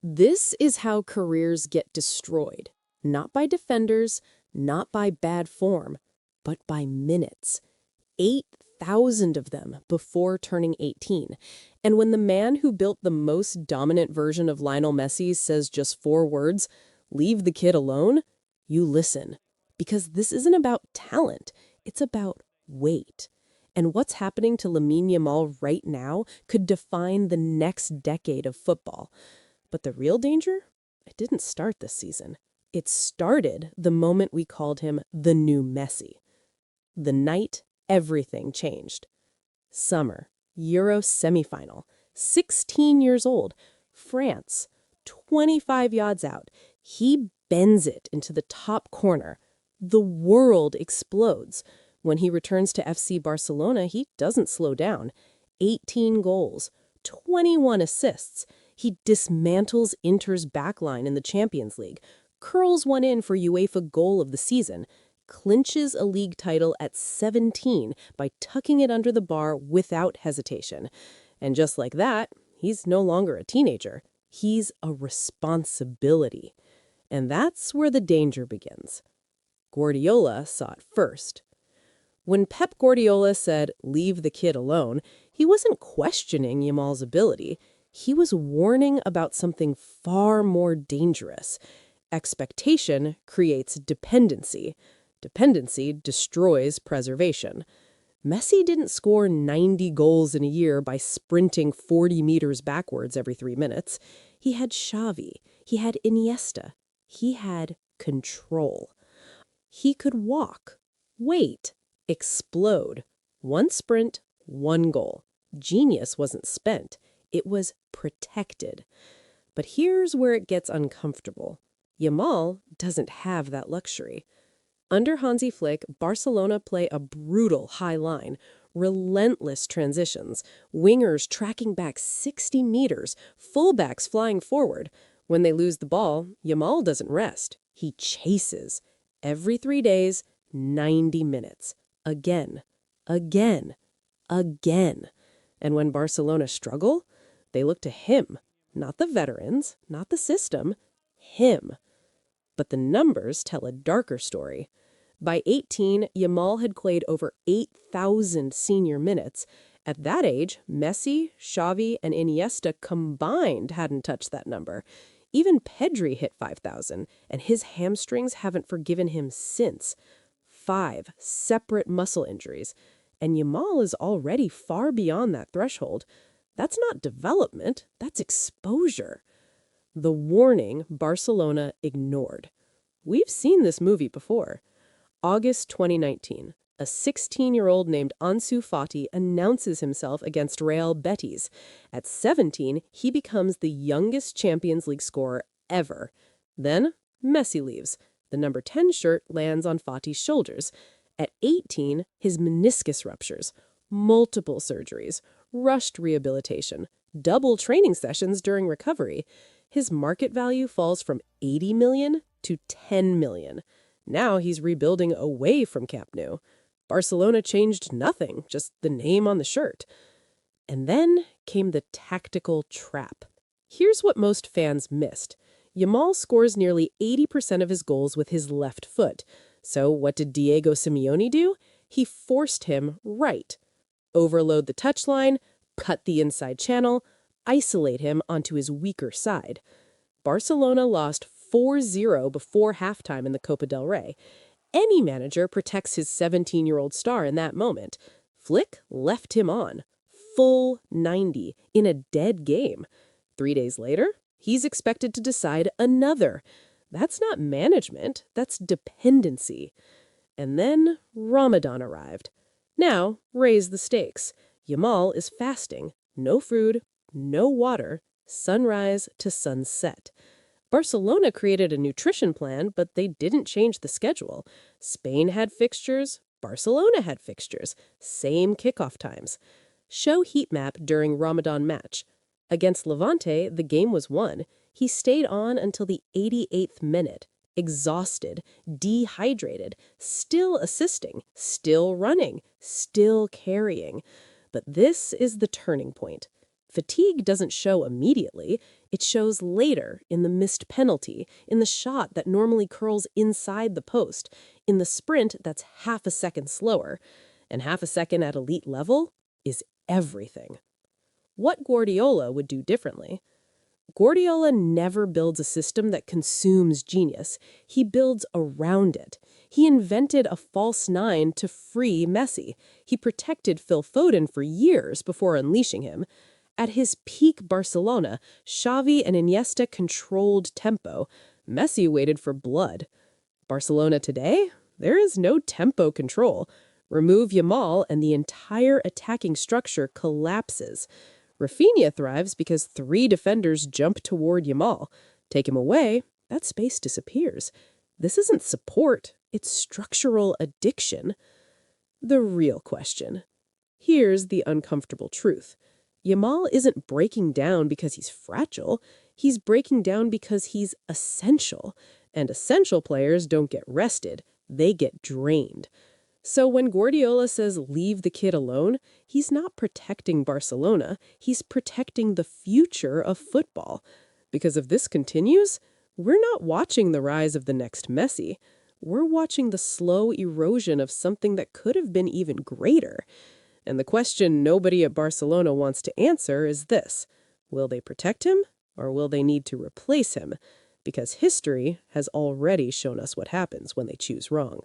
This is how careers get destroyed. Not by defenders, not by bad form, but by minutes. 8,000 of them before turning 18. And when the man who built the most dominant version of Lionel Messi says just 4 words, "Leave the kid alone," you listen. Because this isn't about talent, it's about weight. And what's happening to Lamine Yamal right now could define the next decade of football. But the real danger? It didn't start this season. It started the moment we called him the new Messi. The night everything changed. Summer, Euro semifinal, 16 years old, France, 25 yards out. He bends it into the top corner. The world explodes. When he returns to FC Barcelona, he doesn't slow down. 18 goals, 21 assists. He dismantles Inter's backline in the Champions League, curls one in for UEFA Goal of the Season, clinches a league title at 17 by tucking it under the bar without hesitation. And just like that, he's no longer a teenager. He's a responsibility. And that's where the danger begins. Guardiola saw it first. When Pep Guardiola said, "Leave the kid alone," he wasn't questioning Yamal's ability. He was warning about something far more dangerous. Expectation creates dependency. Dependency destroys preservation. Messi didn't score 90 goals in a year by sprinting 40 meters backwards every 3 minutes. He had Xavi. He had Iniesta. He had control. He could walk, wait, explode. One sprint, one goal. Genius wasn't spent. It was protected. But here's where it gets uncomfortable. Yamal doesn't have that luxury. Under Hansi Flick, Barcelona play a brutal high line, relentless transitions, wingers tracking back 60 meters, fullbacks flying forward. When they lose the ball, Yamal doesn't rest. He chases. Every 3 days, 90 minutes. Again, again, again. And when Barcelona struggle, they look to him, not the veterans, not the system, him. But the numbers tell a darker story. By 18, Yamal had played over 8,000 senior minutes. At that age, Messi, Xavi, and Iniesta combined hadn't touched that number. Even Pedri hit 5,000, and his hamstrings haven't forgiven him since. 5 separate muscle injuries. And Yamal is already far beyond that threshold. That's not development, that's exposure. The warning Barcelona ignored. We've seen this movie before. August 2019, a 16-year-old named Ansu Fati announces himself against Real Betis. At 17, he becomes the youngest Champions League scorer ever. Then, Messi leaves. The number 10 shirt lands on Fati's shoulders. At 18, his meniscus ruptures. Multiple surgeries, rushed rehabilitation, double training sessions during recovery. His market value falls from 80 million to 10 million. Now he's rebuilding away from Camp Nou. Barcelona changed nothing, just the name on the shirt. And then came the tactical trap. Here's what most fans missed. Yamal scores nearly 80% of his goals with his left foot. So what did Diego Simeone do? He forced him right. Overload the touchline, cut the inside channel, isolate him onto his weaker side. Barcelona lost 4-0 before halftime in the Copa del Rey. Any manager protects his 17-year-old star in that moment. Flick left him on. Full 90 in a dead game. 3 days later, he's expected to decide another. That's not management, that's dependency. And then Ramadan arrived. Now, raise the stakes. Yamal is fasting. No food, no water, sunrise to sunset. Barcelona created a nutrition plan, but they didn't change the schedule. Spain had fixtures, Barcelona had fixtures, same kickoff times. Show heat map during Ramadan match. Against Levante, the game was won. He stayed on until the 88th minute, exhausted, dehydrated, still assisting, still running, still carrying. But this is the turning point. Fatigue doesn't show immediately. It shows later in the missed penalty, in the shot that normally curls inside the post, in the sprint that's half a second slower. And half a second at elite level is everything. What Guardiola would do differently? Guardiola never builds a system that consumes genius. He builds around it. He invented a false nine to free Messi. He protected Phil Foden for years before unleashing him. At his peak Barcelona, Xavi and Iniesta controlled tempo. Messi waited for blood. Barcelona today? There is no tempo control. Remove Yamal and the entire attacking structure collapses. Rafinha thrives because 3 defenders jump toward Yamal. Take him away, that space disappears. This isn't support, it's structural addiction. The real question. Here's the uncomfortable truth. Yamal isn't breaking down because he's fragile. He's breaking down because he's essential. And essential players don't get rested. They get drained. So when Guardiola says leave the kid alone, he's not protecting Barcelona. He's protecting the future of football. Because if this continues, we're not watching the rise of the next Messi. We're watching the slow erosion of something that could have been even greater. And the question nobody at Barcelona wants to answer is this: will they protect him or will they need to replace him? Because history has already shown us what happens when they choose wrong.